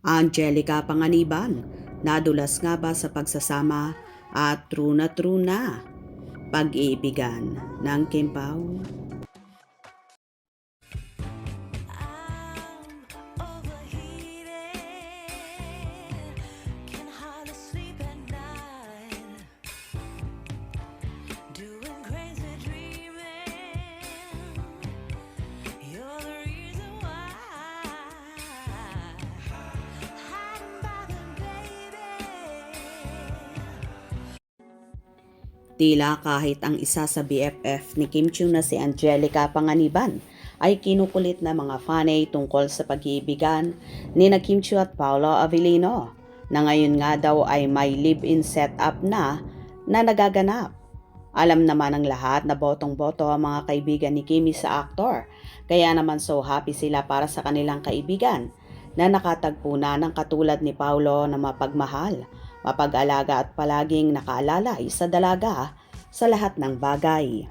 Angelica Panganiban, nadulas nga ba sa pagsasama at true na pag-iibigan ng Kim Pao? Tila kahit ang isa sa BFF ni Kim Chiu na si Angelica Panganiban ay kinukulit na mga fanay tungkol sa pag-iibigan ni na Kim Chiu at Paolo Avellino na ngayon nga daw ay may live-in setup na nagaganap. Alam naman ng lahat na botong-boto ang mga kaibigan ni Kimi sa aktor, kaya naman so happy sila para sa kanilang kaibigan na nakatagpo na ng katulad ni Paolo na mapagmahal, mapag-alaga at palaging nakaalalay sa dalaga sa lahat ng bagay.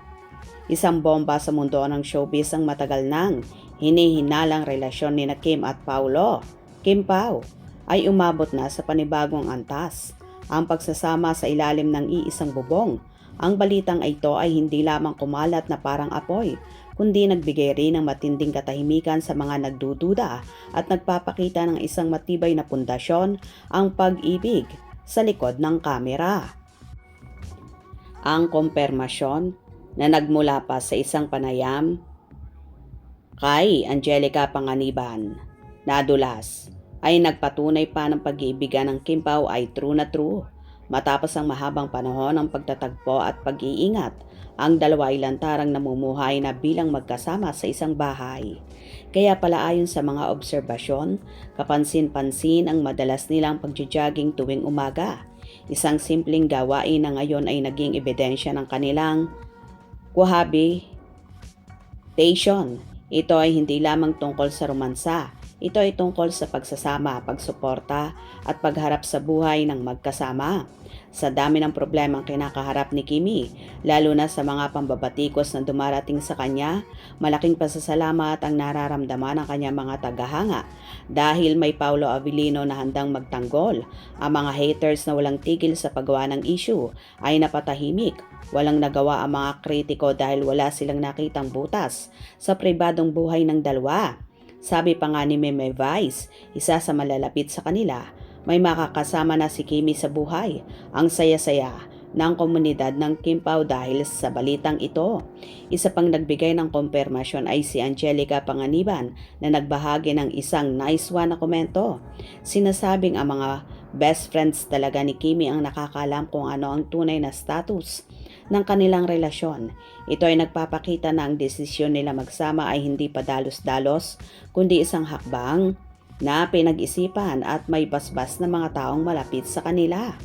Isang bomba sa mundo ng showbiz ang matagal nang hinihinalang relasyon ni na Kim at Paolo. Kim Pao ay umabot na sa panibagong antas, ang pagsasama sa ilalim ng iisang bubong. Ang balitang ito ay hindi lamang kumalat na parang apoy, kundi nagbigay rin ng matinding katahimikan sa mga nagdududa at nagpapakita ng isang matibay na pundasyon, ang pag-ibig sa likod ng kamera. Ang kumpirmasyon na nagmula pa sa isang panayam kay Angelica Panganiban, nadulas, ay nagpatunay pa ng pag-iibigan ng Kim Pao ay true na true. Matapos ang mahabang panahon ng pagtatagpo at pag-iingat, ang dalawa ay lantarang namumuhay na bilang magkasama sa isang bahay. Kaya pala ayon sa mga obserbasyon, kapansin-pansin ang madalas nilang pagja-jogging tuwing umaga. Isang simpleng gawain na ngayon ay naging ebidensya ng kanilang cohabitation. Ito ay hindi lamang tungkol sa romansa. Ito ay tungkol sa pagsasama, pagsuporta at pagharap sa buhay ng magkasama. Sa dami ng problemang kinakaharap ni Kimi, lalo na sa mga pambabatikos na dumarating sa kanya, malaking pasasalamat ang nararamdaman ng kanyang mga tagahanga dahil may Paolo Avellino na handang magtanggol. Ang mga haters na walang tigil sa paggawa ng issue ay napatahimik. Walang nagawa ang mga kritiko dahil wala silang nakitang butas sa pribadong buhay ng dalawa. Sabi pa nga ni Meme Vice, isa sa malalapit sa kanila, may makakasama na si Kimi sa buhay. Ang saya-saya ng komunidad ng Kim Pao dahil sa balitang ito. Isa pang nagbigay ng kumpirmasyon ay si Angelica Panganiban na nagbahagi ng isang nice one na komento. Sinasabing ang mga best friends talaga ni Kimi ang nakakalam kung ano ang tunay na status ng kanilang relasyon. Ito ay nagpapakita na ang desisyon nila magsama ay hindi padalos-dalos, kundi isang hakbang na pinag-isipan at may basbas na mga taong malapit sa kanila.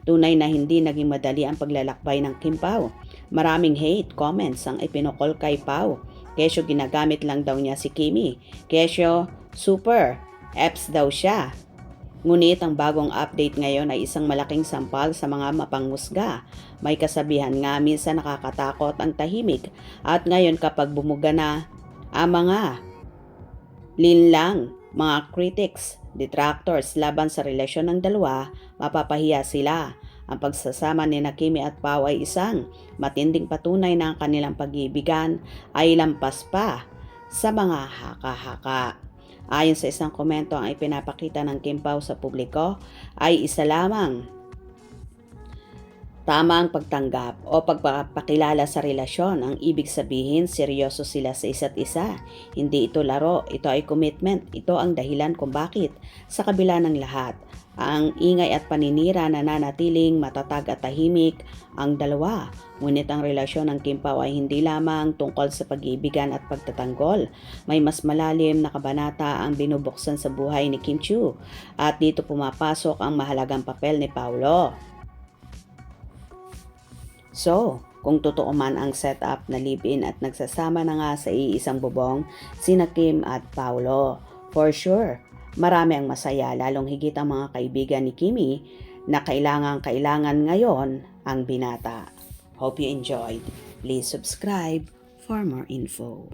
Tunay na hindi naging madali ang paglalakbay ng Kim Pao. Maraming hate comments ang ipinukol kay Pao. Kesyo ginagamit lang daw niya si Kimi. Kesyo super eps daw siya. Ngunit ang bagong update ngayon ay isang malaking sampal sa mga mapanghusga. May kasabihan nga minsan nakakatakot ang tahimik at ngayon kapag bumuga na ang mga linlang, mga critics, detractors laban sa relasyon ng dalawa, mapapahiya sila. Ang pagsasama ni na Kimi at Pao ay isang matinding patunay na ang kanilang pag-iibigan ay lampas pa sa mga haka-haka. Ayon sa isang komento, ang ipinapakita ng Kim Pao sa publiko ay isa lamang tamang pagtanggap o pagpapakilala sa relasyon. Ang ibig sabihin, seryoso sila sa isa't isa. Hindi ito laro, ito ay commitment. Ito ang dahilan kung bakit sa kabila ng lahat, ang ingay at paninira na nanatiling matatag at tahimik ang dalawa. Ngunit ang relasyon ng Kim Pao ay hindi lamang tungkol sa pag-iibigan at pagtatanggol. May mas malalim na kabanata ang binubuksan sa buhay ni Kim Chiu. At dito pumapasok ang mahalagang papel ni Paolo. So, kung totoo man ang setup na live-in at nagsasama na nga sa iisang bubong sina Kim at Paolo, for sure, marami ang masaya, lalong higit ang mga kaibigan ni Kimi na kailangan ngayon ang binata. Hope you enjoyed. Please subscribe for more info.